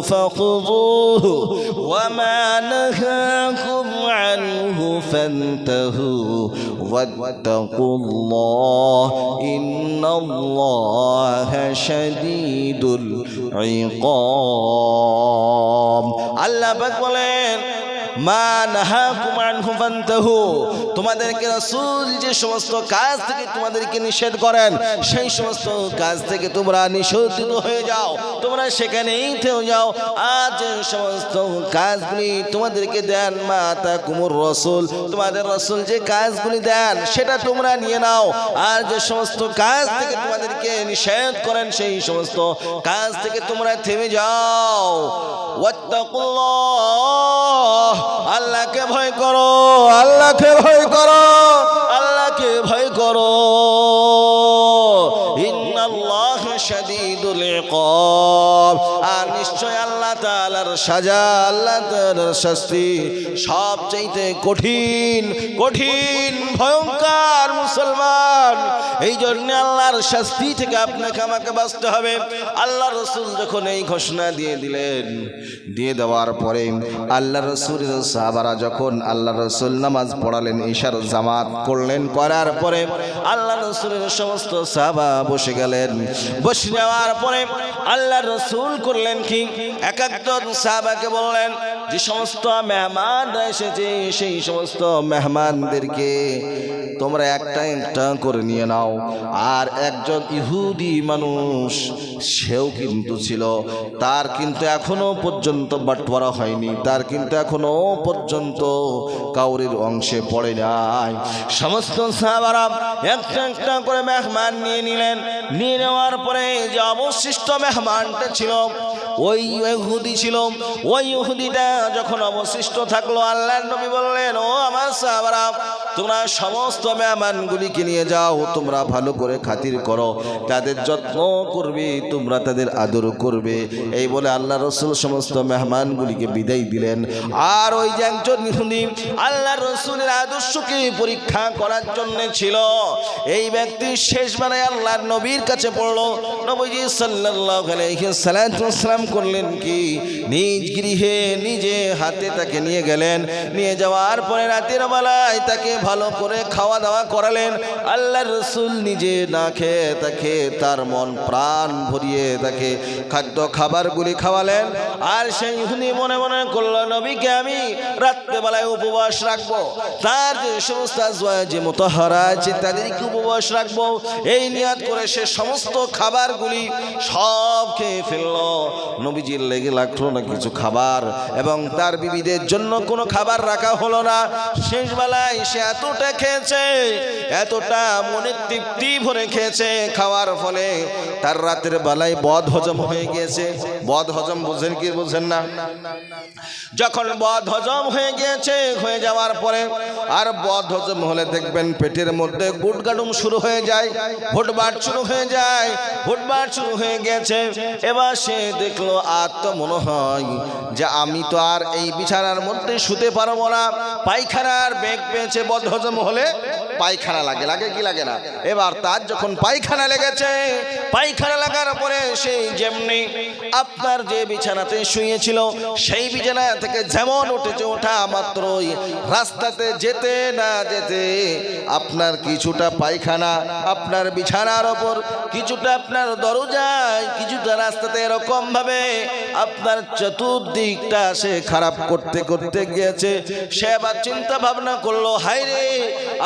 فخذوه وما نهاكم عنه فانتهوا واتقوا الله إن الله شديد العقاب আল্লাহ পাক বলেন মা নাহাকুম আনহু ফান্তাহু তোমাদেরকে রাসূল যে সমস্ত কাজ থেকে তোমাদেরকে নিষেধ করেন সেই সমস্ত কাজ থেকে তোমরা নিষেধিত হয়ে যাও, তোমরা সেখানেই থেমে যাও। আর যে সমস্ত কাজগুলি তোমাদেরকে দেন মা তাকুমুর রাসূল তোমাদের রাসূল যে কাজগুলি দেন সেটা তোমরা নিয়ে নাও, আর যে সমস্ত কাজ থেকে তোমাদেরকে নিষেধ করেন সেই সমস্ত কাজ থেকে তোমরা থেমে যাও। ওয়াত্তাকুল্লাহ আল্লাহকে ভয় করো, আল্লাহকে ভয় করো, আল্লাহকে ভয় করো। ইন্নাল্লাহা শাদীদুল ইকাব আর নিশ্চয় আল্লাহ তাআলার সাজা, আল্লাহ তাআলার শাস্তি সবচেয়ে কঠিন কঠিন ভয়ঙ্কর মুসলমান। এই জন্য আল্লাহর শাস্তি থেকে আপনাকে আমাকে বাঁচতে হবে। আল্লাহ রাসূল যখন এই ঘোষণা দিয়ে দিলেন, দিয়ে দেওয়ার পরে আল্লাহ রাসূলের সাহাবারা যখন আল্লাহ রাসূল নামাজ পড়ালেন, ইশার জামাত করলেন, করার পরে আল্লাহ রাসূলের সমস্ত সাহাবা বসে গেলেন। বসে যাওয়ার পরে আল্লাহ রাসূল করলেন কি, এক একজন সাহাবাকে বললেন যে সমস্ত মেহমানরা এসেছে সেই সমস্ত মেহমানদেরকে তোমরা একটা একটা করে নিয়ে নাও। আর একজন ইহুদি মানুষ সেও কিন্তু ছিল, তার কিন্তু এখনো পর্যন্ত বাটওয়ারা হয়নি, তার কিন্তু এখনো পর্যন্ত কাউরির অংশে পড়ে নাই। সমস্ত সাহাবারা একটা একটা করে মেহমান নিয়ে নিলেন। নিয়ে নেওয়ার পরে যে অবশিষ্ট মেহমানটা ছিল ওই ইহুদি ছিল, ওই ইহুদিটা যখন অবশিষ্ট থাকলো, আল্লাহর নবী বললেন, ও আমার সাহাবারা তোমরা সমস্ত মেহমানগুলিকে নিয়ে যাও, তোমরা ভালো করে খাতির করো, তাদের যত্ন করবে, তোমরা তাদের আদর করবে। এই বলে আল্লাহ রাসূল সমস্ত মেহমানগুলিকে বিদায় দিলেন। আর ওই যে একজন ইহুদি আল্লাহ রাসূলের আদর্শকে পরীক্ষা করার জন্য ছিল, এই ব্যক্তি শেষবারে আল্লাহর নবীর কাছে পড়লো। নবীজি সাল্লাল্লাহু আলাইহি সাল্লাম করলেন কি, নিজ গৃহে নিজে হাতে তাকে নিয়ে গেলেন। নিয়ে যাওয়ার পরে রাতের বেলায় তাকে ভালো করে খাওয়া দাওয়া করালেন। আল্লাহর রাসূল নিজে না খেয়ে তাকে তার মন প্রাণ ভরিয়ে তাকে খাদ্য খাবারগুলি খাওয়ালেন। আর সেই ইহুদি মনে মনে করলো, নবীকে আমি রাত্রেবেলায় উপবাস রাখবো, তার যে সমস্ত আজওয়াজে মুতাহহারা আছে তাদেরকে উপবাস রাখবো, এই নিয়ত করে সে সমস্ত খাবারগুলি সব খেয়ে ফেললো। নবীজির লেগে লাগলো না কিছু খাবার, এবং তার বিবিদের জন্য কোনো খাবার রাখা হলো না। শেষ বেলায় সে এতটা খেয়েছে, এতটা মনে তৃপ্তি ভরে খেয়েছে, খাওয়ার ফলে তার রাতের বেলায় বদ হজম হয়ে গিয়েছে। বদ হজম বুঝেন কি বুঝেন না? যখন বদ হজম হয়ে গিয়েছে, হয়ে যাওয়ার পরে আর বদ হজম হলে দেখবেন পেটের মধ্যে গুটগাডুম শুরু হয়ে যায়, ভুটভাট শুরু হয়ে যায়, ভুটভাট শুরু হয়ে গেছে। এবার সে দেখলো আর তো মনে হয় যে আমি তো আর এই বিছানার মধ্যে শুতে পারবো না। পায়খানার বেগ পেয়েছে, বদ হজম হলে পায়খানা লাগে, লাগে কি লাগে না? এবার তার যখন পায়খানা লেগেছে, পায়খানা লাগার পরে সেই যেমনি আপনার যে বিছানাতে শুয়েছিল সেই বিছানা থেকে যেমন উঠেছে, ওঠা মাত্রই রাস্তাতে যেতে না যেতে আপনার কিছুটা পায়খানা আপনার বিছানার ওপর, কিছুটা আপনার দরজায়, কিছুটা রাস্তাতে এরকম ভাবে আপনার চতুর্দিকটা সে খারাপ করতে করতে গিয়েছে। সে আবার চিন্তা ভাবনা করলো, হায় রে,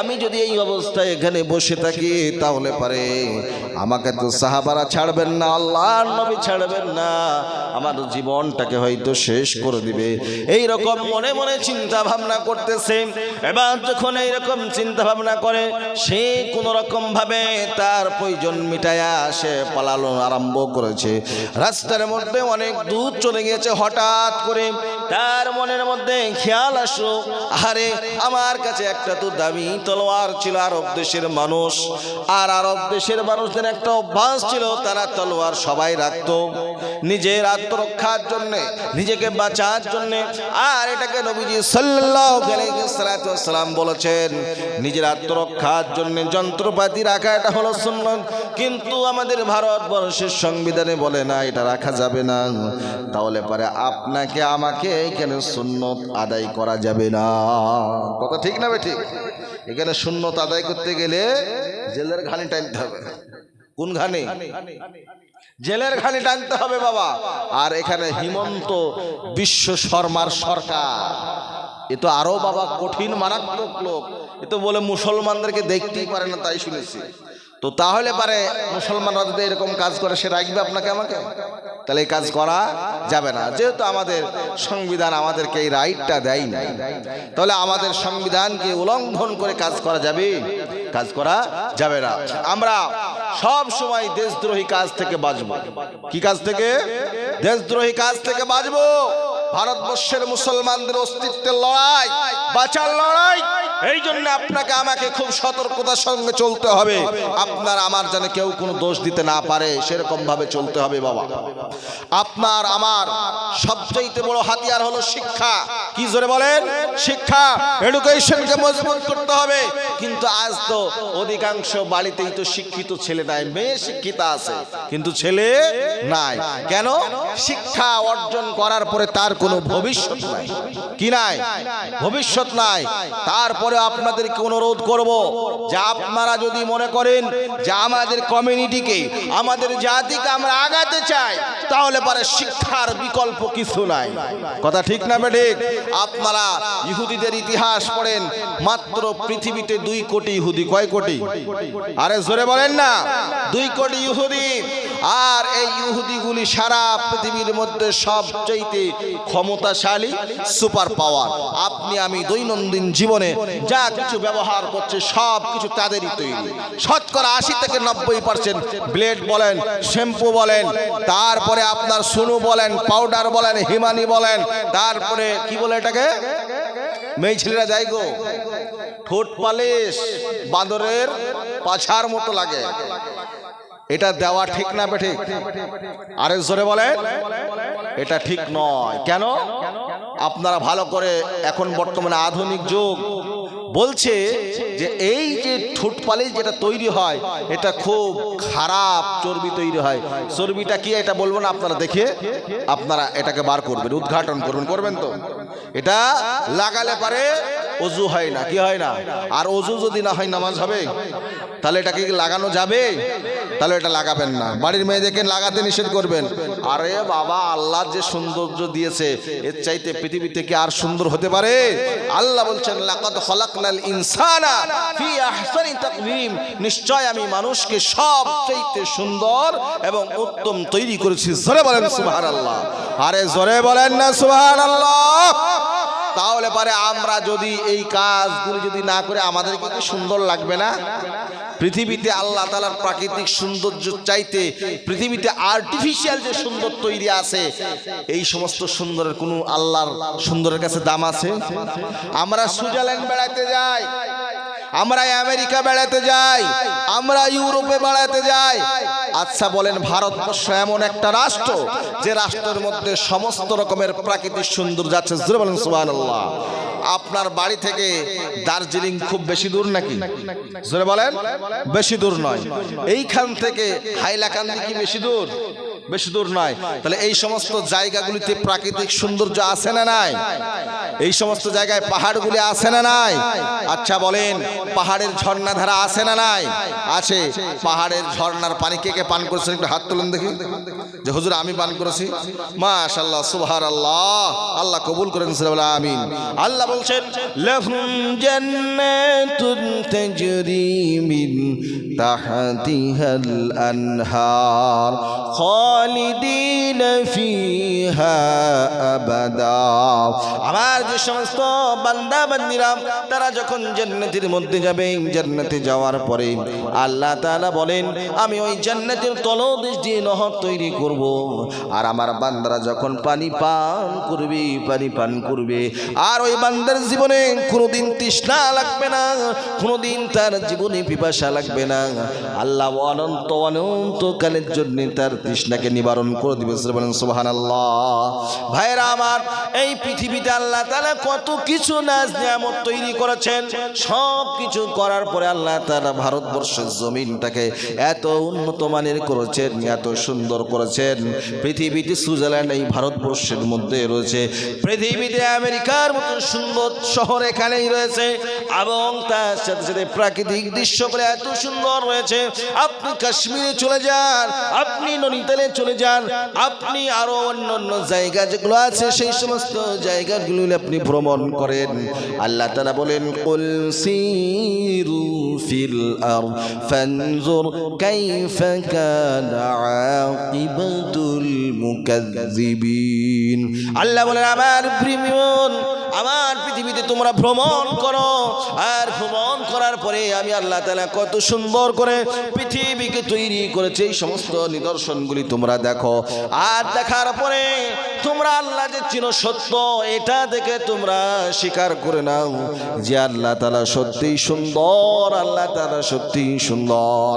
আমি যদি এই অবস্থায় এখানে বসে থাকি তাহলে পারে আমাকে তো সাহাবারা ছাড়বেন না, আল্লাহর নবী ছাড়বেন না, আমার জীবনটাকে হয়তো শেষ করে দিবে। এই রকম মনে মনে চিন্তা ভাবনা করতেছে। এবার যখন এইরকম চিন্তা ভাবনা করে, সে কোন রকম ভাবে তার প্রয়োজন মিটায়া সে পালানো আরম্ভ করেছে। রাস্তার মধ্যে অনেক দূর চলে গিয়েছে, হঠাৎ করে তার মনের মধ্যে খেয়াল আসলো, আরে আমার কাছে একটা তো দামি তলোয়ার ছিল, আরব দেশের মানুষ, আর আরব দেশের মানুষদের মুসলমানদের একটা অভ্যাস ছিল, তারা তলোয়ার সবাই রাখতো নিজের আত্মরক্ষার জন্য, নিজেকে বাঁচার জন্য। আর এটাকে নবীজি সাল্লাল্লাহু আলাইহি ওয়াসাল্লাম বলেছেন, নিজের আত্মরক্ষার জন্য যন্ত্রপাতি রাখা এটা হলো সুন্নাত। কিন্তু আমাদের ভারতবর্ষের সংবিধানে বলে না এটা রাখা যাবে না। তাহলে পরে আপনাকে আমাকে এখানে সুন্নত আদায় করা যাবে না। কথা ঠিক না ঠিক? এখানে সুন্নত আদায় করতে গেলে জেলের ঘানি টানতে হবে। কোন ঘানি? জেলের ঘানি টানতে হবে বাবা। আর এখানে হিমন্ত বিশ্ব শর্মার সরকার, এ তো আরো বাবা কঠিন মারাত্মক লোক। এ তো বলে মুসলমানদেরকে দেখতেই পারে না, তাই শুনেছি। তো তাহলে পারে মুসলমানরা যদি এরকম কাজ করে, সে রাখবে আপনাকে আমাকে? তাহলে এই কাজ করা যাবে না, যেহেতু আমাদের সংবিধান আমাদেরকে এই রাইটটা দেয় না। তাহলে আমাদের সংবিধানকে উল্লঙ্ঘন করে কাজ করা যাবে? কাজ করা যাবে না। আমরা সব সময় দেশদ্রোহী কাজ থেকে বাঁচবো। কি কাজ থেকে? দেশদ্রোহী কাজ থেকে বাঁচবো। ভারতবর্ষের মুসলমানদের অস্তিত্বের লড়াই, বাঁচার লড়াই। এই জন্য আপনাকে আমাকে খুব সতর্কতার সঙ্গে চলতে হবে। আপনার আমার যেন কেউ কোনো দোষ দিতে না পারে, সেরকম ভাবে চলতে হবে বাবা। আপনার আমার সবচেয়ে বড় হাতিয়ার হলো শিক্ষা। কি জোরে বলেন? শিক্ষা, এডুকেশনকে মজবুত করতে হবে। কিন্তু আজ তো অধিকাংশ বাড়িতেই তো শিক্ষিত ছেলে নাই, মেয়ে শিক্ষিতা আছে কিন্তু ছেলে নাই। কেন? শিক্ষা অর্জন করার পরে তার কোনো ভবিষ্যৎ নাই। কি নাই? ভবিষ্যৎ নাই। তারপরে আপনাদেরকে অনুরোধ করব যে আপনারা যদি মনে করেন যে আমাদের কমিউনিটিকে, আমাদের জাতিকে আমরা আগাতে চাই, তাহলে পরে শিক্ষার বিকল্প কিছু নাই। কথা ঠিক না ঠিক? আপনারা ইহুদিদের ইতিহাস পড়েন, মাত্র পৃথিবীতে 2 কোটি ইহুদি। কয় কোটি? আরে জোরে বলেন না। 2 কোটি ইহুদি। আর এই ইহুদিগুলি সারা পৃথিবীর মধ্যে সবচেয়ে ক্ষমতাশালী, সুপার পাওয়ার। আপনি আমি দৈনন্দিন জীবনে যা কিছু ব্যবহার করছে সব কিছু তাদেরই তৈরি। শতকরা 80 থেকে 90% ব্লেড বলেন, শ্যাম্পু বলেন, তারপরে আপনার সুনু বলেন, পাউডার বলেন, হিমানি বলেন, তারপরে কি বলে এটাকে, মেয়ে ছেলেরা যাই গো, ঠোঁট পালিশ বাঁদরের পাছার মতো লাগে। এটা দেওয়া ঠিক না ঠিক? আরে জোরে বলেন, এটা ঠিক নয়। কেন? আপনারা ভালো করে, এখন বর্তমানে আধুনিক যুগ বলছে যে এই যে ঠোঁট পালিশ যেটা তৈরি হয়, এটা খুব খারাপ চর্বি তৈরি হয়। চর্বিটা কি এটা বলবো না, আপনারা দেখে আপনারা এটাকে বার করবেন, উদ্ঘাটন করবেন। করবেন তো? এটা লাগালে পারে অজু হয় না। কি হয় না? আর অজু যদি না হয় নামাজ হবে? তাহলে এটা কি লাগানো যাবে? তাহলে এটা লাগাবেন না। বাড়ির মেয়েদেরকে লাগাতে নিষেধ করবেন। আরে বাবা, আল্লাহ যে সৌন্দর্য দিয়েছে এর চাইতে পৃথিবীতে কি আর সুন্দর হতে পারে? আল্লাহ বলছেন, লাকাদ খালাকনাল ইনসানা ফি আহসানি তাকওয়িম, নিশ্চয় আমি মানুষকে সবচেয়ে সুন্দর এবং উত্তম তৈরি করেছি। জোরে বলেন সুবহানাল্লাহ। আরে জোরে বলেন না সুবহানাল্লাহ। তাহলে পারে আমরা যদি এই কাজগুলি যদি না করে আমাদেরকে কি সুন্দর লাগবে না? পৃথিবীতে আল্লাহ তাআলার প্রাকৃতিক সৌন্দর্য চাইতে পৃথিবীতে আর্টিফিশিয়াল যে সুন্দর তৈরি আছে, এই সমস্ত সুন্দরের কোনো আল্লাহর সুন্দরের কাছে দাম আছে? আমরা সুইজারল্যান্ড বেড়াতে যাই, আমরা আমেরিকা বেড়াতে যাই, আমরা ইউরোপে বেড়াতে যাই। আচ্ছা বলেন, ভারতবর্ষ এমন একটা রাষ্ট্র যে রাষ্ট্রের মধ্যে সমস্ত রকমের প্রাকৃতিক সৌন্দর্য আছে। জোরে বলেন সুবহানাল্লাহ। আপনার বাড়ি থেকে দার্জিলিং খুব বেশি দূর নাকি? জোরে বলেন। বেশি দূর নয়। এইখান থেকে হাইলাকান্দি কি বেশি দূর? বেশি দূর নয়। তাহলে এই সমস্ত জায়গাগুলিতে প্রাকৃতিক সৌন্দর্য আছে না নাই? এই সমস্ত জায়গায় পাহাড়গুলি আছে না নাই? আচ্ছা বলেন, পাহাড়ের ঝর্ণা ধারা আছে না নাই? আছে। পাহাড়ের ঝর্ণার পানি কে কে পান করেছেন একটু হাত তুলেন দেখি, যে হুজুর আমি পান করেছি। মাশাআল্লাহ, সুবহানাল্লাহ। আল্লাহ কবুল করেন, আমিন। আল্লাহ বলছেন, লাহুম জান্নাতুন তাজরি মিন তাহতিহাল আনহার খালিদিন ফিহা আবাদা। আমার যে সমস্ত বান্দা বান্দিরা তারা যখন জান্নাতের মধ্যে যাবে, জান্নাতে যাওয়ার পরে আল্লাহ তাআলা বলেন আমি ওই জান্নাতের তলদেশ দিয়ে নহর তৈরি করব, আর আমার বান্দারা যখন পানি পান করবে আর ওই বান্দার জীবনে কোনোদিন তৃষ্ণা লাগবে না, কোনোদিন তার জীবনে পিপাসা লাগবে না। আল্লাহ অনন্ত অনন্তকালের জন্য তার তৃষ্ণাকে নিবারণ করে দিবে। বলেন সুবহানাল্লাহ। ভাইরা আমার, এই পৃথিবীতে আল্লাহ তাআলা কত কিছু নাজ নিয়ামত তৈরি করেছেন, সব কিছু করার পরে আল্লাহ তাআলা ভারতবর্ষের জমিনটাকে এত উন্নত মানের করেছেন, এত সুন্দর করেছেন। পৃথিবীতে সুইজারল্যান্ড এই ভারতবর্ষের মধ্যে রয়েছে, পৃথিবীতে আমেরিকার মতো সুন্দর শহর এখানেই রয়েছে, এবং তার সাথে সাথে প্রাকৃতিক দৃশ্য বলে এত সুন্দর রয়েছে। আপনি কাশ্মীরে চলে যান, আপনি নৈনিতালে চলে যান, আপনি আরো অন্য জায়গা যেগুলো আছে সেই সমস্ত জায়গাগুলো আপনি ভ্রমণ করেন। আল্লাহ তাআলা বলেন কুল সিরু ফিল আরদ ফানজুর কাইফা কানা আকিবাতুল মুকাজ্জিবিন। আল্লাহ বলেন আমার প্রিয়জন, আমার পৃথিবীতে তোমরা ভ্রমণ করো, আর ভ্রমণ করার পরে আমি আল্লাহ তাআলা কত সুন্দর করে পৃথিবীকে তৈরি করেছে এই সমস্ত নিদর্শনগুলি তোমরা দেখো। আর দেখার পরে তোমরা আল্লাহ যে চিনো সত্য, এটা দেখে তোমরা স্বীকার করে নাও যে আল্লাহ তাআলা সত্যিই সুন্দর, আল্লাহ তাআলা সত্যিই সুন্দর।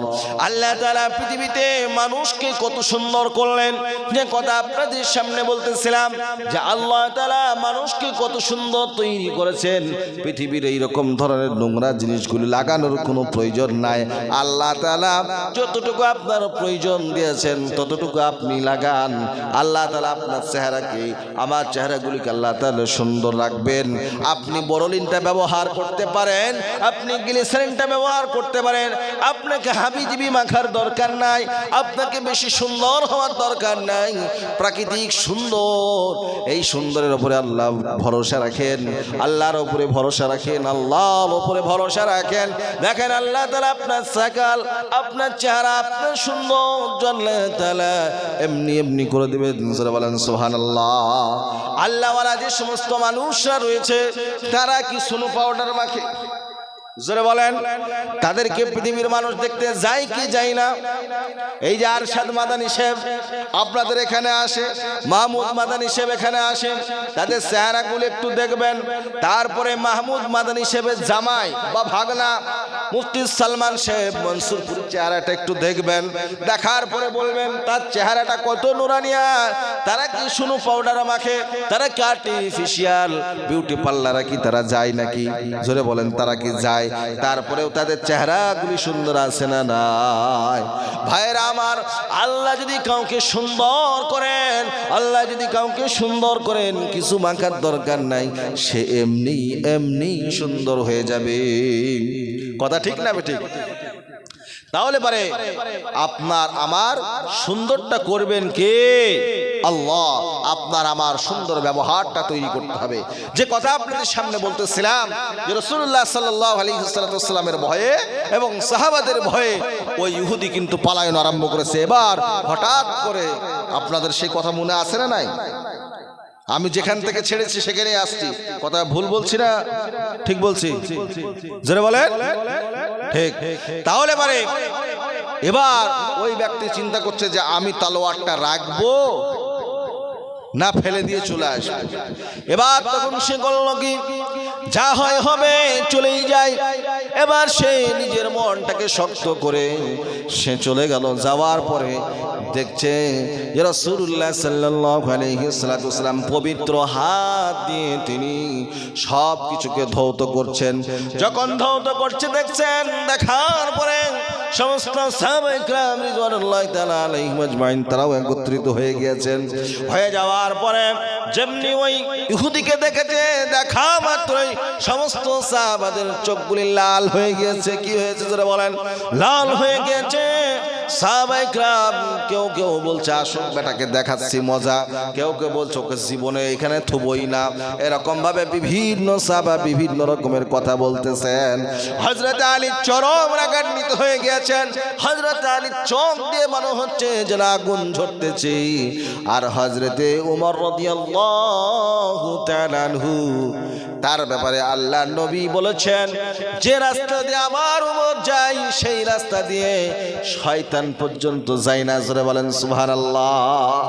আল্লাহ তাআলা পৃথিবীতে মানুষকে কত সুন্দর করলেন, যে কথা আপনাদের সামনে বলতেছিলাম যে আল্লাহ তাআলা মানুষকে কত সুন্দর তৈরি করেছেন। পৃথিবীর এইরকম ধরনের নোংরা জিনিসগুলি লাগানোর কোনো প্রয়োজন নাই। আল্লাহ তাআলা যতটুকু আপনার প্রয়োজন দিয়েছেন ততটুকু আপনি লাগান। আল্লাহ তাআলা আপনার চেহারাকে, আমার চেহারাগুলিকে আল্লাহ তাআলা সুন্দর রাখবেন। আপনি বরলিনটা ব্যবহার করতে পারেন, আপনি গ্লিসারিনটা ব্যবহার করতে পারেন, আপনাকে হাবিজিবি মাখার দরকার নাই, আপনাকে বেশি সুন্দর হওয়ার দরকার নাই। প্রাকৃতিক সুন্দর, এই সুন্দরের উপরে আল্লাহ ভরসা রাখেন, আল্লাহর উপরে ভরসা রাখেন, আল্লাহর উপরে ভরসা রাখেন। দেখেন আল্লাহ তাআলা আপনার সাকাল, আপনার চেহারা, আপনার সুন্দর আল্লাহ তাআলা এমনি করে দিবেন। বলেন সুবহানাল্লাহ। আল্লাহওয়ালা যে সমস্ত মানুষরা রয়েছে তারা কি সোনো পাউডার মাখে? জোরে বলেন। তাদেরকে পৃথিবীর মানুষ দেখতে যায় কি যায় না? এই যে আরশাদ মাদানী সাহেব আপনাদের এখানে আসে, মাহমুদ মাদানী সাহেব এখানে আসেন, তাদের চেহারাগুলো একটু দেখবেন। তারপরে মাহমুদ মাদানী সাহেবের জামাই বা ভাগনা মুফতি সালমান সাহেব মনসুরপুরের চেহারাটা একটু দেখবেন। দেখার পরে বলবেন তার চেহারাটা কত নুরানিয়া। তারা কি সোনো পাউডার মাখে? তারা কি আর্টিফিশিয়াল বিউটি পার্লারে কি তারা যায় নাকি? জোরে বলেন, তারা কি যায়? তারপরেও তাদের চেহারাগুলি সুন্দর আছে না নাই? ভাইরা আমার, আল্লাহ যদি কাউকে সুন্দর করেন, আল্লাহ যদি কাউকে সুন্দর করেন, কিছু মাখার দরকার নাই, সে এমনি সুন্দর হয়ে যাবে। কথা ঠিক না ঠিক? তাহলে পারে আপনার আমার সুন্দরটা করবেন কে? আল্লাহ। আপনার আমার সুন্দর ব্যবহারটা তৈরি করতে হবে। যে কথা আপনাদের সামনে বলতেছিলাম যে রাসূলুল্লাহ সাল্লাল্লাহু আলাইহি ওয়াসাল্লামের ভয়ে এবং সাহাবাদের ভয়ে ওই ইহুদি কিন্তু পলায়ন আরম্ভ করেছে। এবার হঠাৎ করে আপনাদের সেই কথা মনে আছে না নাই? আমি যেখান থেকে ছেড়েছি সেখানে আসছি। কথা ভুল বলছি না? ঠিক বলছি? জোরে বলেন। ঠিক। তাহলে পারে এবার ওই ব্যক্তি চিন্তা করছে যে আমি তলোয়ারটা রাখবো না ফেলে দিয়ে চলে আসবে। এবার তখন সে বলল কি, যা হয় হবে, চলেই যায়। এবার সে নিজের মনটাকে শক্ত করে সে চলে গেল। যাওয়ার পরে দেখছে যে রাসূলুল্লাহ সাল্লাল্লাহু আলাইহি ওয়াসাল্লাম পবিত্র হাত দিয়ে তিনি সব কিছুকে ধৌত করছেন। যখন ধৌত করছে দেখছেন, দেখার পরে সমস্ত সাহাবায়ে কেরাম রিজওয়ানুল্লাহি তাআলা আলাইহিম আজমাইন তারাও একত্রিত হয়ে গিয়েছেন। হয়ে যাওয়ার পরে যেমনি ওই ইহুদিকে দেখেছে, দেখা মাত্রই সমস্ত সাহাবাদের চোখগুলি লাল হয়ে গিয়েছে। কি হয়েছে যারা বলেন? লাল হয়ে গিয়েছে। সাহাবায়ে کرام কেউ কেউ বলছে আসো বেটাকে দেখাচ্ছি মজা, কেউ কেউ বলছে ওকে জীবনে এখানে থুবই না। এরকম ভাবে বিভিন্ন সাহাবা বিভিন্ন রকমের কথা বলতেছেন। হযরত আলী চরম রাগান্বিত হয়ে গিয়েছেন। হযরত আলী চোখ দিয়ে মনে হচ্ছে যেন আগুন ঝরতেছে। আর হযরতে ওমর রাদিয়াল্লাহু তাআলা আনহু তার ব্যাপারে আল্লাহর নবী বলেছেন যে রাস্তা দিয়ে আমার ওমর যায় সেই রাস্তা দিয়ে শয়তান পর্যন্ত যায় না। জোরে বলেন সুবহানাল্লাহ।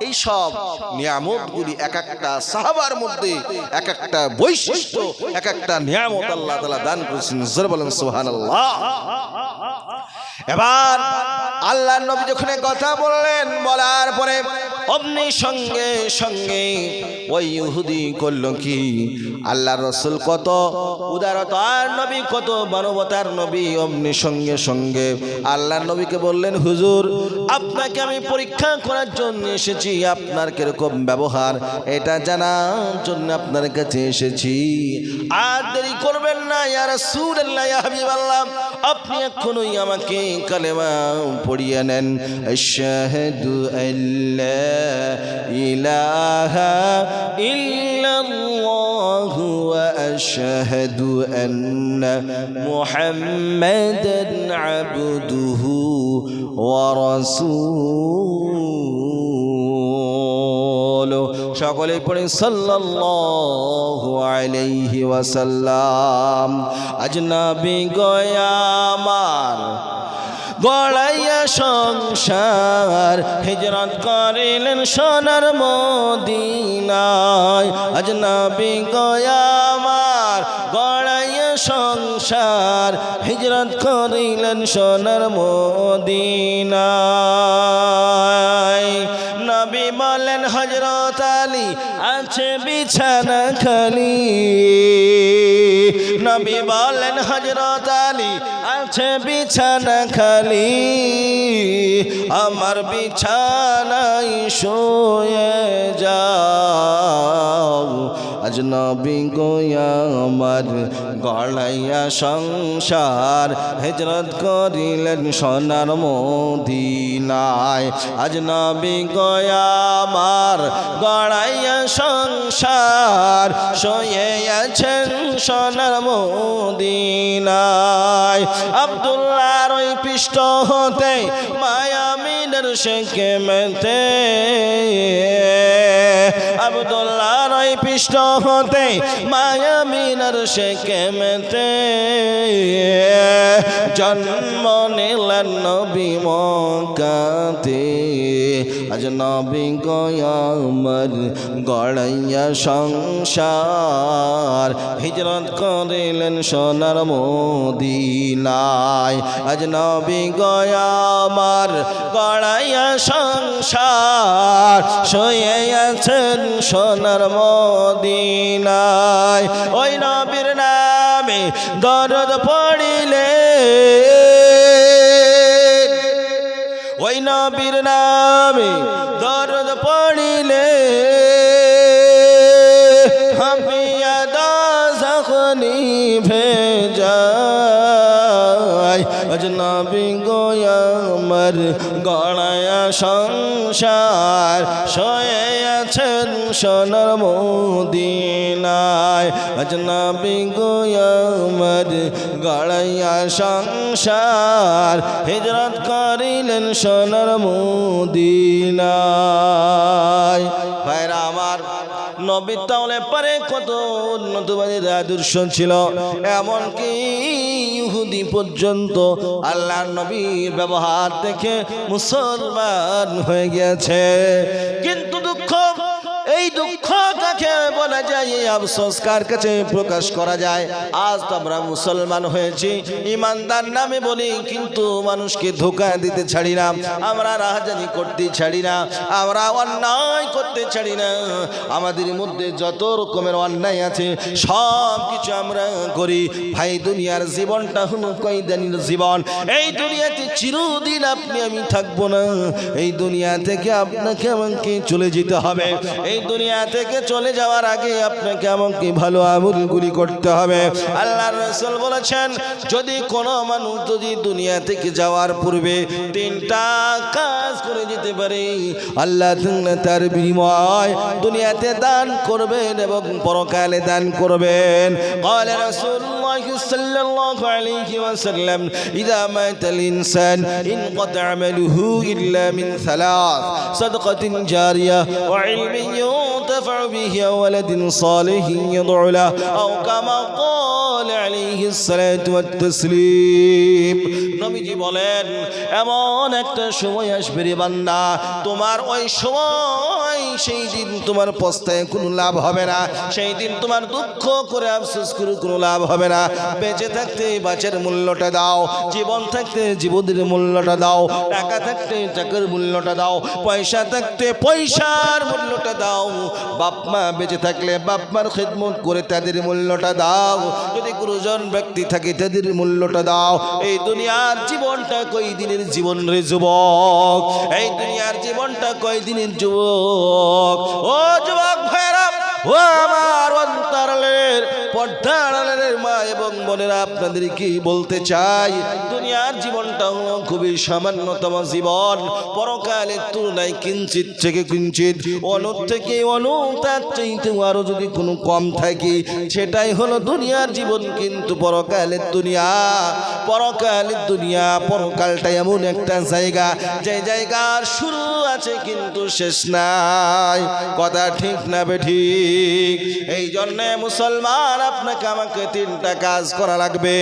এই সব নিয়ামতগুলি এক একটা সাহাবার মধ্যে এক একটা বৈশিষ্ট্য, এক একটা নিয়ামত আল্লাহ তাআলা দান করেছেন। জোরে বলেন সুবহানাল্লাহ। এবার আল্লাহর নবী যখন কথা বললেন, বলার পরে অমনি সঙ্গে সঙ্গে ওই ইহুদি করল কি, আল্লাহর রাসূল কত উদারতার নবী, কত মানবতার নবী। অমনি সঙ্গে সঙ্গে আল্লাহর নবীকে বললেন, হুজুর আপনাকে আমি পরীক্ষা করার জন্য এসেছি, আপনার কিরকম ব্যবহার এটা জানার জন্য আপনার কাছে এসেছি। আর দেরি করবেন না ইয়া রাসূলুল্লাহ, ইয়া হাবিবাল্লাহ, আপনি এখনই আমাকে কালেমা পড়িয়ে নেন। আশহাদু আল্লা ইলাহা ইল্লাল্লাহু ওয়া আশহাদু আন্না মুহাম্মাদান আবদুহু ওয়া রাসূলুহু। সকলে পড়ে সাল্লাল্লাহু আলাইহি ওয়াসাল্লাম। আজনবী গয়ামার গড়াইয়া সংসার, হিজরত করিলেন সোনার মদিনায়। আজনবী গয়ামার গড়াইয়া সংসার, হিজরত করিলেন সোনার মদিনায়। নবী বলেন হযরত আলী আছে বিছানা খালি। নবী বলেন হযরত আলী আছে বিছানা খালি, আমার বিছানায় শুয়ে যাও। আজনবী আমার গড়াইয়া সংসার, হিজরত করিলেন সোনার মদিনায়। আজনবী আমার গড়াইয়া সংসার, শুয়ে আছেন সোনার মদিনায়। আব্দুল্লাহর ওই পৃষ্ঠ হতে মায়ামিনের সেকেমেতে, আব্দুল্লাহর ওই পৃষ্ঠ হতে মায়ামিনের সেকেমেতে জন্ম নিলেন নবী মক্কাতে। আজনবী আমার গড়াইয়া সংসার, হিজরত করিলেন সোনার মদিনায়। আজনবী আমার গড়াইয়া সংসার, শুয়ে আছেন সোনার মদিনায়। ওই নবীর নামে দরদ পড়িলে, ওই নবীর নামে দরদ পড়িলে, হামিয়া দা যখনি ভেজায়। আজনবী আমার গড়াইয়া সংসার, শুয়ে আছেন সোনার মদিনায়। আজনবী আমার গড়াইয়া সংসার, হিজরত করিলেন সোনার মদিনায়। ভাইরা আমার, নবী তাহলে পারে কত উন্নতবাদী আদর্শ ছিল, এমনকি ইহুদি পর্যন্ত আল্লাহর নবীর ব্যবহার দেখে মুসলমান হয়ে গেছে। কিন্তু দুঃখ, এই দুঃখ কাকে বলা যায়, এই আফসোস কার কাছে প্রকাশ করা যায়? আজ তো আমরা মুসলমান হয়েছি, ইমানদার নামে বলি, কিন্তু মানুষকে ধোঁকা দিতে ছাড়ি না, আমরা রাহাজানি করতে ছাড়ি না, আমরা অন্যায় করতে ছাড়ি না। আমাদের মধ্যে যত রকমের অন্যায় আছে সব কিছু আমরা করি। ভাই, দুনিয়ার জীবনটা হলো কয়দিনের জীবন। এই দুনিয়াতে চিরদিন আপনি আমি থাকবো না। এই দুনিয়া থেকে আপনাকে আমাকে চলে যেতে হবে। এই দুনিয়া থেকে চলে যাওয়ার আগে আপনাকে আমাকে ভালো আমলগুলি করতে হবে। আল্লাহর রাসূল বলেছেন, যদি কোনো মানুষ যদি দুনিয়া থেকে যাওয়ার পূর্বে 3টা কাজ করে যেতে পারে, আল্লাহ তার বিনিময় দুনিয়াতে দান করবেন এবং পরকালে দান করবেন। قال رسول الله صلى الله عليه وسلم إذا مات الإنسان انقطع عمله إلا من 3: صدقة جارية وعلم ينتفع به وولد صالح يدعو له أو كما قال عليه الصلاة والتسليم। নবীজি বলেন, এমন একটা সময় আসবে রে বান্দা, তোমার ওই সময় সেই দিন তোমার পস্তায় কোনো লাভ হবে না, সেই দিন তোমার দুঃখ করে আফসোস করে কোনো লাভ হবে না। বেঁচে থাকতে বাঁচার মূল্যটা দাও, জীবন থাকতে জীবনের মূল্যটা দাও, টাকা থাকতে টাকার মূল্যটা দাও, পয়সা থাকতে পয়সার মূল্যটা দাও, বাপ মা বেঁচে থাকলে বাপ মার খেদমত করে তাদের মূল্যটা দাও, যদি গুরুজন ব্যক্তি থাকে তাদের মূল্যটা দাও। এই দুনিয়ার জীবনটা কই দিনের জীবন রে যুবক, এই দুনিয়ার জীবনটা কই দিনের যুবক। ও যুবক ভাইরা, ও আমার অন্তরালের পর্দার মা এবং বোনেরা, আপনাদেরকে বলতে চাই, দুনিয়ার জীবনটা খুবই সামান্যতম জীবন। পরকালের তুলনায় কিঞ্চিত থেকে কিঞ্চিত, অনুর থেকে অনু, তার চাইতে আরো যদি কোনো কম থাকে, সেটাই হলো দুনিয়ার জীবন। কিন্তু পরকালের দুনিয়া, পরকালের দুনিয়া, পরকালটা এমন একটা জায়গা, যে জায়গার শুরু আছে কিন্তু শেষ নাই। কথা ঠিক না বেঠিক? এই জন্যে মুসলমান, আপনাকে আমাকে 3টা কাজ করা লাগবে।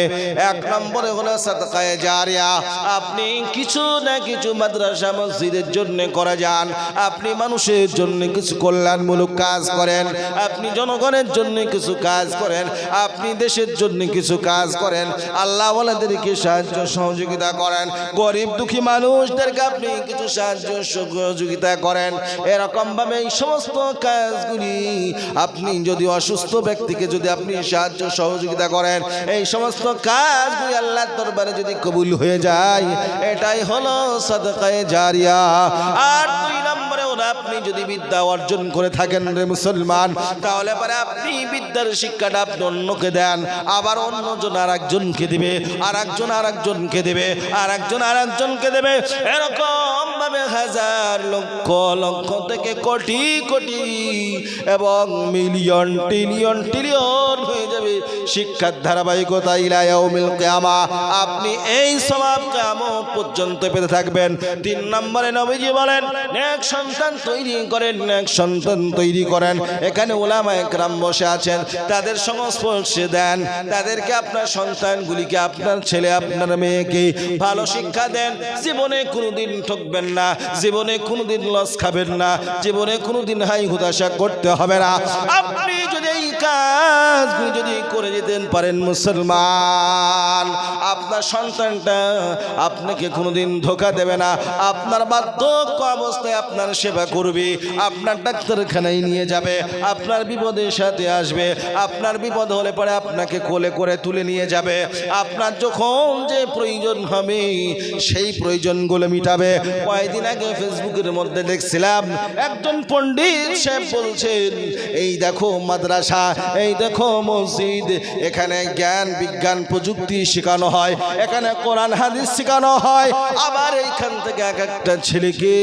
1 নম্বরে হলো সাদকায়ে জারিয়া। আপনি কিছু না কিছু মাদ্রাসা মসজিদের জন্য করে যান, আপনি মানুষের জন্য কিছু কল্যাণমূলক কাজ করেন, আপনি জনগণের জন্য কিছু কাজ করেন, আপনি দেশের জন্য কিছু কাজ করেন, আল্লাহ ওয়ালাদেরকে সাহায্য সহযোগিতা করেন, গরিব দুঃখী মানুষদেরকে আপনি কিছু সাহায্য সহযোগিতা করেন। এরকম ভাবে এই সমস্ত কাজগুলি, আপনি যদি অসুস্থ ব্যক্তিকে যদি আপনি সাহায্য সহযোগিতা করেন, এই সমস্ত কাজগুলি আল্লাহর দরবারে যদি কবুল হয়ে যায়, এটাই হলো সাদকায়ে জারিয়া। আর 2 নম্বরে হলো, আপনি যদি বিদ্যা অর্জন করে থাকেন রে মুসলমান, তাহলে পরে আপনি বিদ্যার শিক্ষাটা আপনি অন্যকে দেন, আবার অন্যজন আরেকজনকে দেবে, আরেকজন আরেকজনকে দেবে, আরেকজন আরেকজনকে দেবে। এরকম ভাবে হাজার লক্ষ লক্ষ থেকে কোটি কোটি এবং মিলিয়ন ট্রিলিয়ন ট্রিলিয়ন হয়ে যাবে শিক্ষার ধারাবাহিকতা ইলা ইয়াউমিল কিয়ামা। আপনি এই সওয়াব কিয়ামত পর্যন্ত পেতে থাকবেন। 3 নম্বরে নবীজি বলেন, নেক সন্তান তৈরি করেন, নেক সন্তান তৈরি করেন। এখানে উলামায়ে কেরাম বসে আছেন, তাদের সংস্পর্শে দেন, তাদেরকে আপনার সন্তানগুলিকে, আপনার ছেলে আপনার মেয়েকে ভালো শিক্ষা দেন। জীবনে কোনোদিন ঠকবেন না, জীবনে কোনোদিন লস খাবেন না, জীবনে কোনোদিন হাই হুতাশা করতে হবে না। আপনি যদি এই কাজগুলি যদি করে যেতে পারেন মুসলমান, আপনার সন্তানটা আপনাকে কোনোদিন ধোঁকা দেবে না, আপনার বার্ধক্য অবস্থায় আপনার সেবা করবে, আপনার ডাক্তারখানায় নিয়ে যাবে, আপনার বিপদের সাথে আসবে, আপনার বিপদ হলে পরে আপনাকে কোলে করে তুলে নিয়ে যাবে, আপনার যখন যে প্রয়োজন হবে সেই প্রয়োজনগুলো মিটাবে। কয়েকদিন আগে ফেসবুকের মধ্যে দেখছিলাম, একজন পণ্ডিত সাহেব বলছেন, এই দেখো মাদ্রাসা, এই দেখো মসজিদ, এখানে জ্ঞান বিজ্ঞান প্রযুক্তি শেখানো হয়, এখানে কোরআন হাদিস শেখানো হয়, আবার এইখান থেকে এক একটা ছেলেকে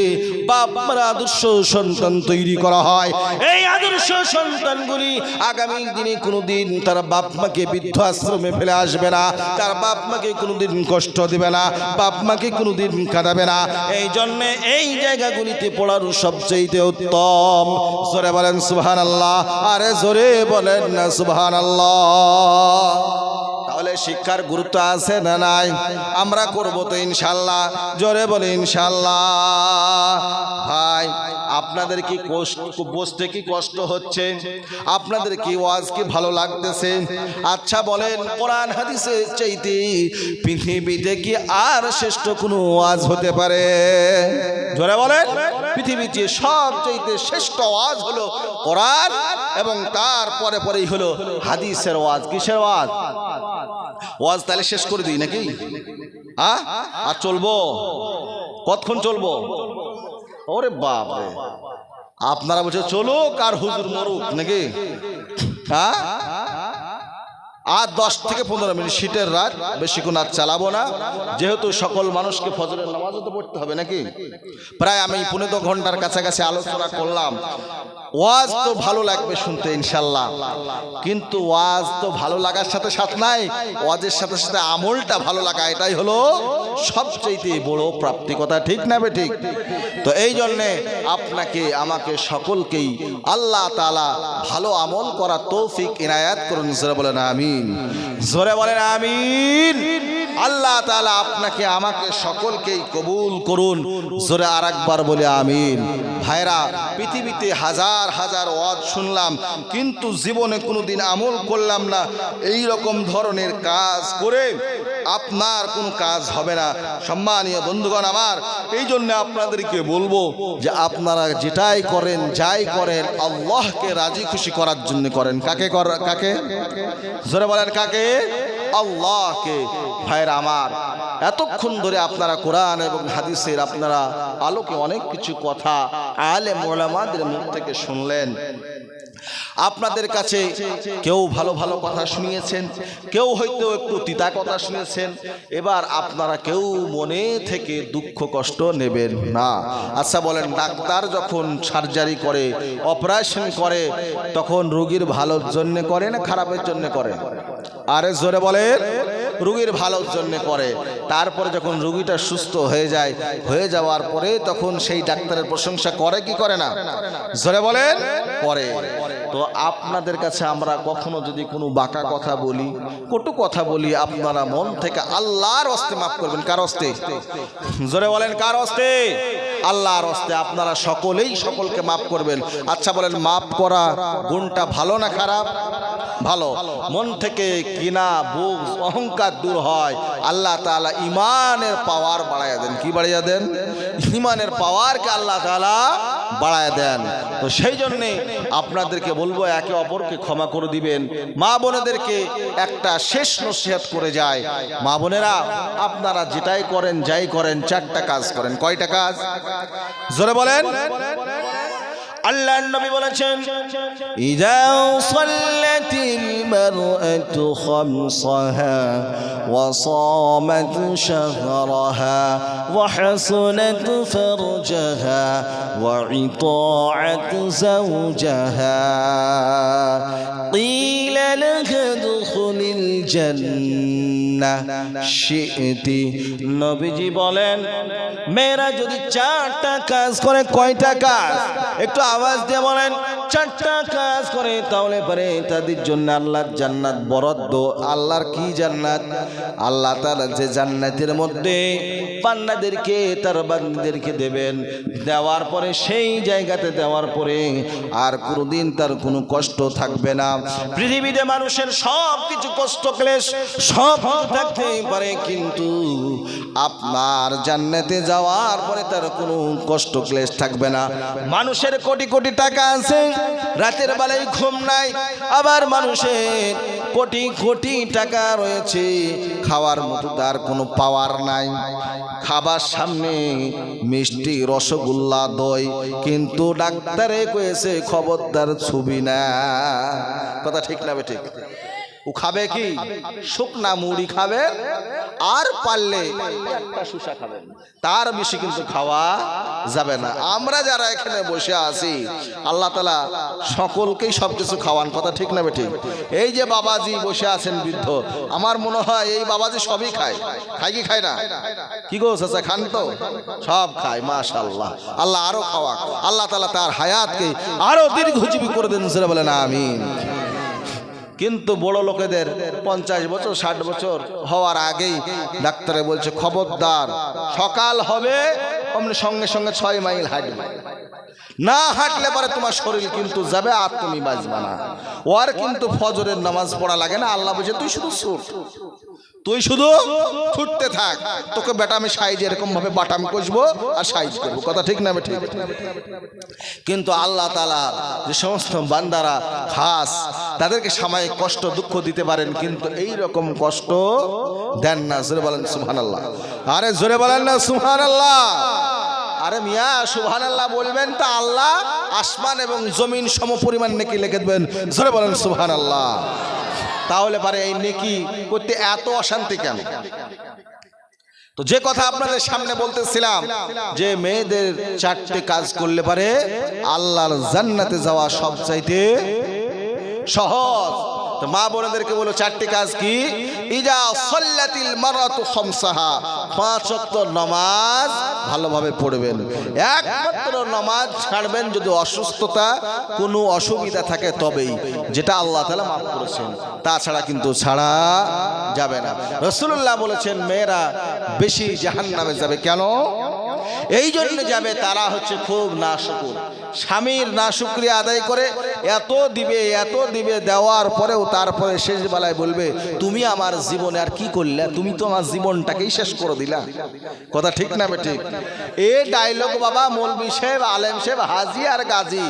বাপ মার আদর্শ সন্তান তৈরি করা হয়। এই আদর্শ সন্তানগুলি আগামী দিনে কোনোদিন তার বাপ মাকে বৃদ্ধ আশ্রমে ফেলে আসবে না, তার বাপ মাকে কোনোদিন কষ্ট দেবে না, বাপ মাকে কোনোদিন কাঁদাবে না। এই জন্যে এই জায়গাগুলিতে পড়ার সবচেয়ে উত্তম। জোরে বলেন সুবহানাল্লাহ, আরে জোরে বলেন না সুবহানাল্লাহ। তাহলে শিক্ষার গুরুত্ব আছে না নাই? আমরা করব তো ইনশাআল্লাহ। জোরে বলে ইনশাআল্লাহ। ভাই, আপনাদের কি বসতে কি কষ্ট হচ্ছে? আপনাদের কি ওয়াজ কি ভালো লাগতেছে? আচ্ছা বলেন, কোরআন হাদিসের চাইতে পৃথিবীতে কি আর শ্রেষ্ঠ কোনো ওয়াজ হতে পারে? জোরে বলেন। পৃথিবীতে সবচাইতে শ্রেষ্ঠ ওয়াজ হলো কোরআন, এবং তারপরে পরেই হলো হাদিসের ওয়াজ। কিসের ওয়াজ? ওয়াজ তাহলে শেষ করে দিই নাকি? আর চলবো? কতক্ষণ চলবো? ওরে বাপ রে, আপনারা বলছে চলুক আর হুজুর মরুক নাকি? হ্যাঁ, আর 10 থেকে 15 মিনিট শীতের রাত, বেশিক্ষণ আর চালাবো না, যেহেতু সকল মানুষকে ফজরের নামাজও তো পড়তে হবে নাকি। প্রায় আমি 15 ঘন্টার কাছাকাছি আলোচনা করলাম। ওয়াজ তো ভালো লাগবে শুনতে ইনশাল্লাহ, কিন্তু ওয়াজ তো ভালো লাগার সাথে সাথে নাই, ওয়াজের সাথে সাথে আমলটা ভালো লাগা, এটাই হলো সবচেয়ে বড় প্রাপ্তি। কথা ঠিক না বে ঠিক? তো এই জন্যে আপনাকে আমাকে সকলকেই আল্লাহ তাআলা ভালো আমল করার তৌফিক ইনায়াত করুন। জোরে বলেন আমিন, জোরে বলেন আমিন। আল্লাহ তাআলা আপনাকে আমাকে সকলকেই কবুল করুন। জোরে আরেকবার বলে আমিন। ভাইরা, পৃথিবীতে হাজার হাজার ওয়াজ শুনলাম, কিন্তু জীবনে কোনোদিন আমল করলাম না। এই রকম ধরনের কাজ করে আপনার কোনো কাজ হবে না। সম্মানীয় বন্ধুগণ আমার, এই জন্য আপনাদেরকে বলবো যে আপনারা যেটাই করেন যাই করেন আল্লাহকে রাজি খুশি করার জন্য করেন। কাকে কাকে? জোরে বলেন কাকে? আল্লাহকে। ভাইরা আমার, এতক্ষণ ধরে আপনারা কোরআন এবং হাদিসের আপনারা আলোকে অনেক কিছু কথা আলেম ওলামাদের মুখ থেকে শুনলেন। আপনাদের কাছে কেউ ভালো ভালো কথা শুনিয়েছেন, কেউ হয়তো একটু তিতা কথা শুনেছেন। এবার আপনারা কেউ মনে থেকে দুঃখ কষ্ট নেবেন না। আচ্ছা বলেন, ডাক্তার যখন সার্জারি করে, অপারেশন করে, তখন রোগীর ভালোর জন্য করে না খারাপের জন্য করে? আরে জোরে বলেন, রোগীর ভালোর জন্য করে। তারপরে যখন রোগীটা সুস্থ হয়ে যাওয়ার পরে তখন সেই ডাক্তারের প্রশংসা করে কি করে না? জোরে বলেন, করে। তো আপনাদের কাছে আমরা কখনো যদি কোনো বাঁকা কথা বলি, কটু কথা বলি, আপনারা মন থেকে আল্লাহর হস্তে মাফ করবেন। কার হস্তে? জোরে বলেন কার হস্তে? আল্লাহর হস্তে। আপনারা সকলেই সকলকে মাফ করবেন। আচ্ছা বলেন, মাফ করা গুণটা ভালো না খারাপ? ভালো। মন থেকে কিনা বুঝ অহংকার দূর হয়, আল্লাহ তাআলা ইমানের পাওয়ার বাড়াইয়া দেন। কি বাড়াইয়া দেন? ইমানের পাওয়ারকে আল্লাহ তাআলা বাড়াইয়া দেন। তো সেই জন্যে আপনাদেরকে বলবো, একে অপরকে ক্ষমা করে দিবেন। মা বোনেদেরকে একটা শেষ নসিহত করে যায়, মা বোনেরা আপনারা যেটাই করেন যাই করেন 4টা কাজ করেন। কয়টা কাজ? জোরে বলেন। আল্লাহর নবী বলেছেন, ইযা সাল্লাতিল মারআতু খামসাহা ওয়া সামাত শাহরাহা ওয়া হাসানাত ফারজাহা ওয়া ইতাআত যাওজাহা ক্বিলা লাহা দুখুলিল জান্নাহ শি'তি। নবীজি বলেন, মেয়েরা যদি 4টা কাজ করে, কয়টা কাজ? একটু আওয়াজ দিয়ে বলেন। 4টা কাজ করে, তাহলে পরে তাদের জন্য আল্লাহর জান্নাত বরাদ্দ। আল্লাহর কি জান্নাত? আল্লাহ তাআলা যে জান্নাতের মধ্যে বান্দাদেরকে, তার বান্দাদেরকে দেবেন, দেওয়ার পরে সেই জায়গাতে দেওয়ার পরে আর কোনোদিন তার কোনো কষ্ট থাকবে না। পৃথিবীতে মানুষের সব কিছু কষ্ট ক্লেশ সব থাকতেই পারে, কিন্তু আপনার জান্নাতে যাওয়ার পরে তার কোনো কষ্ট ক্লেশ থাকবে না। মানুষের কোটি কোটি টাকা আছে, রাতের বেলায় ঘুম নাই। আবার মানুষের কোটি কোটি টাকা রয়েছে, খাওয়ার মতো তার কোনো পাওয়ার নাই। খাবার সামনে মিষ্টি, রসগোল্লা, দই, কিন্তু ডাক্তারে কয়েছে খবরদার ছবি না। কথা ঠিক না? ঠিক। ও খাবে কি? শুকনা মুড়ি খাবে, আর পারলে একটা শুষা খাবেন, তার বেশি কিন্তু খাওয়া যাবে না। আমরা যারা এখানে বসে আছি, আল্লাহ তাআলা সকলকেই সবকিছু খাওয়ান। কথা ঠিক না? ঠিক। এই যে বাবাজি বসে আছেন বৃদ্ধ, আমার মনে হয় এই বাবাজি সবই খায়। খায় কি খায় না? কি গো চাচা, খান তো? সব খায়, মাশাআল্লাহ। আল্লাহ আরো খাওয়াক। আল্লাহ তাআলা তার হায়াতকে আরো দীর্ঘজীবী করে দেন। সেটা বলেন আমিন। কিন্তু বড় লোকেদের 50 বছর 60 বছর হওয়ার আগেই ডাক্তারে বলছে, খবরদার, সকাল হবে অমনি সঙ্গে সঙ্গে 6 মাইল হাঁটবে। না হাঁটলে পরে তোমার শরীর কিন্তু যাবে, আর তুমি বাঁচবে না। ওর কিন্তু ফজরের নামাজ পড়া লাগে না। আল্লাহ বলছে, তুই শুধু ছুটতে থাক, তোকে বেটা আমি সাইজ এরকম ভাবে বাটাম কষবো আর সাইজ করবো। কথা ঠিক না? ঠিক। কিন্তু আল্লাহ তাআলা যে সমস্ত বান্দারা খাস, তাদেরকে সাময়িক কষ্ট দুঃখ দিতে পারেন, কিন্তু এই রকম কষ্ট দেন না। জোরে বলেন সুবহানাল্লাহ। আরে জোরে বলেন না সুবহানাল্লাহ। আরে মিয়া সুবহানাল্লাহ বলবেন তা আল্লাহ আসমান এবং জমিন সমপরিমাণ নেকি লিখে দেবেন। জোরে বলেন সুবহানাল্লাহ। তাহলে পারে এই নেকি করতে এত অশান্তি কেন? তো যে কথা আপনাদের সামনে বলতেছিলাম যে মেয়েদের 4টে কাজ করলে পারে আল্লাহর জান্নাতে যাওয়া সবচাইতে সহজ। তো মা বোনদেরকে বলো 4টি কাজ কি? ইজা সাল্লাতিল মারাতু খামসাহা, 5 ওয়াক্ত নামাজ ভালোভাবে পড়বেন। একমাত্র নামাজ ছাড়বেন যদি অসুস্থতা কোনো অসুবিধা থাকে তবেই, যেটা আল্লাহ তাআলা মাফ করেছেন, তাছাড়া কিন্তু ছাড়া যাবে না। রাসূলুল্লাহ বলেছেন মেয়েরা বেশি জাহান্নামে যাবে। কেন? এই জন্য যাবে তারা হচ্ছে খুব নাশুকর, স্বামীর নাশুকরিয়া আদায় করে এত দিবে দেওয়ার পরেও তারপরে শেষ বেলায় বলবে তুমি আমার জীবনে আর কি করলে, তুমি তো আমার জীবনটাকেই শেষ করে দিলা। কথা ঠিক না বেঠিক? এই ডায়লগ বাবা মৌলভী সাহেব, আলেম সাহেব, হাজি আর গাজী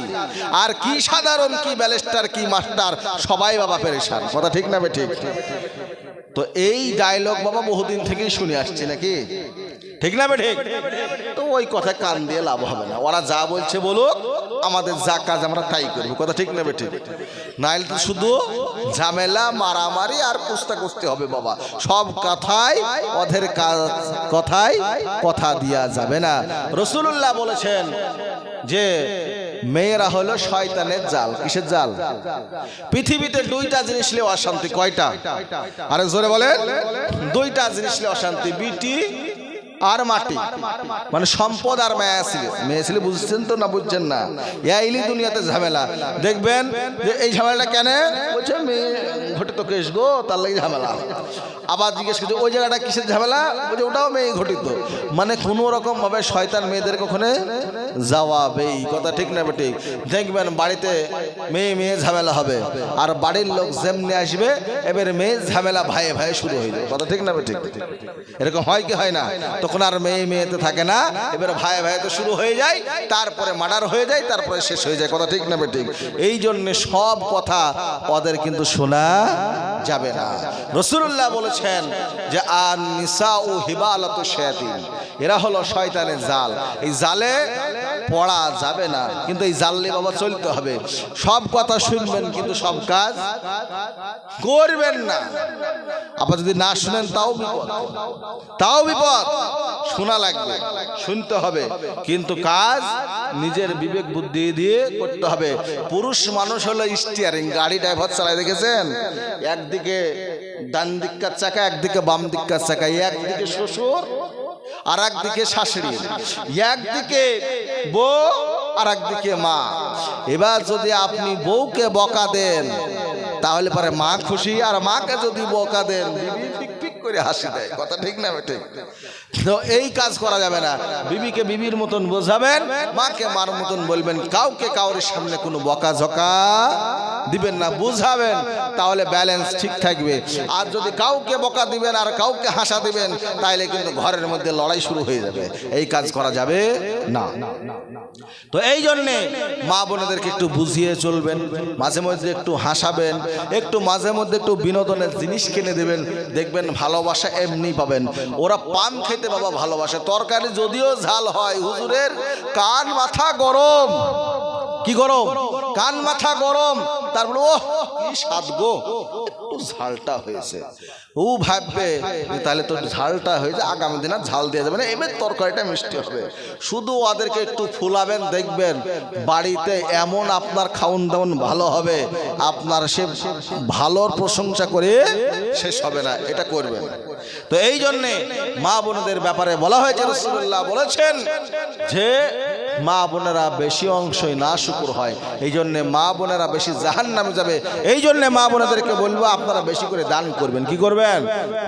আর কি সাধারণ কি ব্যারিস্টার কি মাস্টার সবাই বাবা পেরেশান। কথা ঠিক না বেঠিক? তো এই ডায়লগ বাবা বহুদিন থেকেই শুনে আসছি নাকি, ঠিক না বেঠিক? তো ওই কথা কান দিয়ে লাভ হবে না, ওরা যা বলছে বলুক, আমাদের যা কাজ আমরা তাই করবো। কথা ঠিক না বেঠিক? নাইলে তো শুধু ঝামেলা মারামারি আর কুস্তাকুস্তি হবে বাবা। সব কথাই ওদের কথাই কথা দিয়া যাবে না। রাসূলুল্লাহ বলেছেন যে মেয়েরা হলো শয়তানের জাল। কিসের জাল? পৃথিবীতে 2টা জিনিস নিয়ে অশান্তি। কয়টা? আরে জোরে বলেন। 2টা জিনিস নিয়ে অশান্তি, বিটি আর মাটি, মানে সম্পদ আর মায়া ছিল। মেয়ে ছিল বুঝছেন তো না বুঝছেন না? এইলি দুনিয়াতে ঝামেলা। দেখবেন যে এই ঝামেলাটা কেন বলছে মেয়ে ঘটিত কেস গো, তার লাগে ঝামেলা। আবার জিজ্ঞেস করছে ওই জায়গাটা কিসের ঝামেলা, বলছে ওটাও মেয়ে ঘটিত। মানে কোনো রকম ভাবে শয়তান মেয়েদের ওখানে যাওয়াবেই। কথা ঠিক না বেঠিক? দেখবেন বাড়িতে মেয়ে ঝামেলা হবে আর বাড়ির লোক যেমনি আসবে এবার মেয়ে ঝামেলা ভাইয়ে ভাইয়ে শুরু হয়ে যাবে। কথা ঠিক না বেঠিক? এরকম হয় কি হয় না? তখন আর মেয়েতে থাকে না, এবার ভাইয়ে ভাইয়ে তো শুরু হয়ে যায়, তারপরে মার্ডার হয়ে যায়, তারপরে শেষ হয়ে যায়। কথা ঠিক না বেঠিক? এই জন্য সব কথা ওদের কিন্তু শোনা যাবে না। রাসূলুল্লাহ বলেছেন যে আন নিসাউ হিবালাতু শায়াতিন, এরা হলো শয়তানের জাল। এই জালে পড়া যাবে না, কিন্তু এই জাল নিয়ে বাবা চলতে হবে। সব কথা শুনবেন কিন্তু সব কাজ করবেন না। আবার যদি না শুনেন তাও বিপদ। শোনা লাগবে, শুনতে হবে, কিন্তু কাজ নিজের বিবেক বুদ্ধি দিয়ে করতে হবে। পুরুষ মানুষ হলো স্টিয়ারিং, গাড়ি ড্রাইভার চালায় দেখেছেন? একদিকে ডান দিককার চাকা, একদিকে বাম দিককার চাকা, একদিকে শ্বশুর আর একদিকে শাশুড়ি, একদিকে বউ আর একদিকে মা। এবার যদি আপনি বউকে বকা দেন তাহলে পরে মা খুশি, আর মাকে যদি বকা দেন বিবি ফিক ফিক করে হাসি দেয়। কথা ঠিক না বেঠিক? তো এই কাজ করা যাবে না। বিবিকে বিবির মতন বোঝাবেন, মাকে মার মতন বলবেন। কাউকে কাউরের সামনে কোনো বকা ঝকা দিবেন না, বুঝাবেন, তাহলে ব্যালেন্স ঠিক থাকবে। আর যদি কাউকে বকা দিবেন আর কাউকে হাসা দিবেন তাহলে কিন্তু ঘরের মধ্যে লড়াই শুরু হয়ে যাবে। এই কাজ করা যাবে না। তো এই জন্যে মা বোনেদেরকে একটু বুঝিয়ে চলবেন, মাঝে মধ্যে একটু হাসাবেন, একটু মাঝে মধ্যে একটু বিনোদনের জিনিস কিনে দেবেন, দেখবেন ভালোবাসা এমনি পাবেন। ওরা পান খেতে বাবা ভালোবাসে, তরকারি যদিও ঝাল হয়, হুজুরের কান মাথা গরম। কি গরম? কান মাথা গরম। তারপরে ও কি স্বাদ গো, একটু ঝালটা হয়েছে। ও ভাববে তাহলে তো ঝালটা হয়েছে, আগামী দিন আর ঝাল দেওয়া যাবে না, এবার তরকারিটা মিষ্টি হবে। শুধু ওদেরকে একটু ফুলাবেন, দেখবেন বাড়িতে এমন আপনার খাওন দাওন ভালো হবে, আপনার সে ভালোর প্রশংসা করে শেষ হবে না। এটা করবেন। তো এই জন্যে মা বোনদের ব্যাপারে বলা হয়েছে, রাসূলুল্লাহ বলেছেন যে মা বোনেরা বেশি অংশই নাশুকর হয়, এই জন্য মা বোনেরা বেশি জাহান্নামে যাবে। এই জন্য মা বোনেদেরকে বলবো আপনারা বেশি করে দান করবেন। কি করবেন?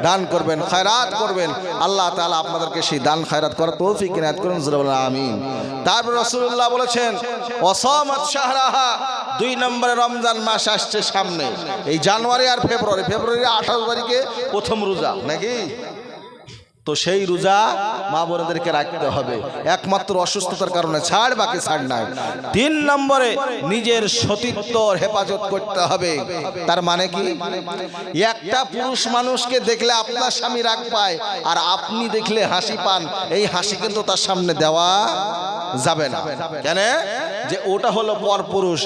দান করবেন, খায়রাত করবেন। আল্লাহ তাআলা আপনাদেরকে সেই দান খায়রাত করার তৌফিক ইনায়াত করুন। আমিন। তারপর রাসূলুল্লাহ বলেছেন ওয়াসামাত শাহরাহা, 2 নম্বরে রমজান মাস আসছে সামনে, এই জানুয়ারি আর ফেব্রুয়ারি। ফেব্রুয়ারি 18 তারিখে প্রথম রোজা নাকি? তো সেই রোজা মা বোনেদেরকে রাখতে হবে, একমাত্র অসুস্থতার কারণে ছাড়, বাকি ছাড় নাই। 3 নম্বরে নিজের সতীত্বর হেফাজত করতে হবে। তার মানে কি? একটা পুরুষ মানুষকে দেখলে আপনার স্বামী রাগ পায়, আর আপনি দেখলে হাসি পান, এই হাসি কিন্তু তার সামনে দেওয়া যাবে না। কেন? যে ওটা হলো পরপুরুষ।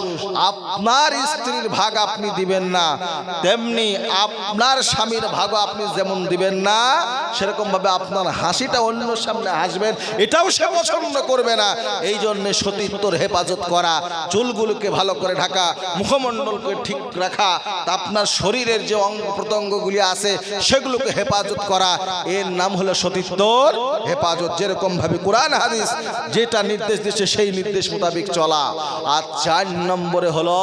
আপনার স্ত্রীর ভাগ আপনি দিবেন না, তেমনি আপনার স্বামীর ভাগ আপনি যেমন দিবেন না, সেরকম ভাবে আপনার হাসিটা অন্য সামনে হাসবেন, এটাও সে পছন্দ করবে না। এই জন্য সতীত্বর হেফাজত করা, চুলগুলোকে ভালো করে ঢাকা, মুখমণ্ডলকে ঠিক রাখা, আপনার শরীরের যে অঙ্গ প্রত্যঙ্গগুলি আছে সেগুলোকে হেফাজত করা, এর নাম হলো সতীত্বর হেফাজত। যেরকম ভাবে কোরআন হাদিস যেটা নির্দেশ দিচ্ছে সেই নির্দেশ মোতাবেক চলা। আর 4 নম্বরে হলো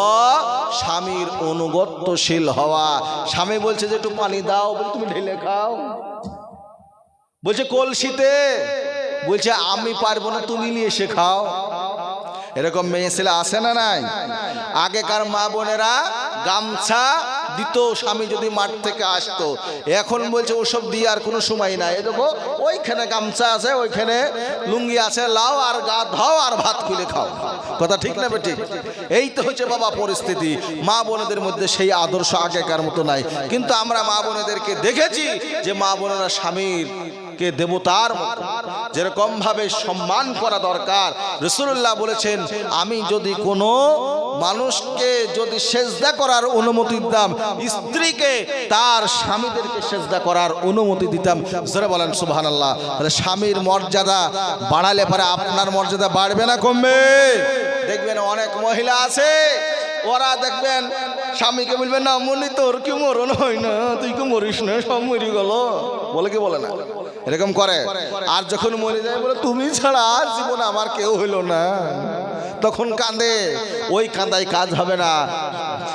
স্বামীর অনুগত্যশীল হওয়া। স্বামী বলছে যে একটু পানি দাও, তুমি ঢেলে খাও, বলছে কলসিতে, বলছে আমি পারবো না, তুমি নিয়ে এসে খাও। এরকম মেয়ে ছেলে আসে না নাই? আগেকার মা বোনেরা গামছা দিত স্বামী যদি মাঠ থেকে আসতো, এখন বলছে ওসব দিয়ে আর কোনো সময় নাই। দেখো ওইখানে গামছা আছে, ওইখানে লুঙ্গি আছে, লাও আর গা ধাও আর ভাত খুলে খাও। কথা ঠিক না বেঠিক? এই তো হচ্ছে বাবা পরিস্থিতি। মা বোনেদের মধ্যে সেই আদর্শ আগেকার মতো নাই। কিন্তু আমরা মা বোনেদেরকে দেখেছি যে মা বোনেরা স্বামীর কে দেবতার মতো যেরকম ভাবে সম্মান করা দরকার। রাসূলুল্লাহ বলেছেন, আমি যদি কোনো মানুষকে যদি সেজদা করার অনুমতি দিতাম, স্ত্রীকে তার স্বামীদেরকে সেজদা করার অনুমতি দিতাম। জোরে বলেন সুবহানাল্লাহ। তাহলে স্বামীর মর্যাদা বাড়ালে পরে আপনার মর্যাদা বাড়বে না কমবে? দেখবেন অনেক মহিলা আছে, ওরা দেখবেন স্বামীকে বলবেন না মনি তোর কি মরণ হয় না, তুই কি মরিস না, সব মরি গেল, বলে কি বলে না? এরকম করে। আর যখন মরে যায় বলে তুমি ছাড়া আর জীবনে আমার কেউ হইল না, তখন কাঁদে। ওই কাঁদায় কাজ হবে না।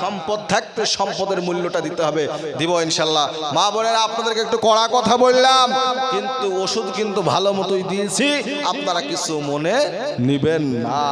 সম্পদ থাকতে সম্পদের মূল্যটা দিতে হবে, দিব ইনশাল্লাহ। মা বোনেরা আপনাদেরকে একটু কড়া কথা বললাম, কিন্তু ওষুধ কিন্তু ভালো মতোই দিয়েছি, আপনারা কিছু মনে নিবেন না।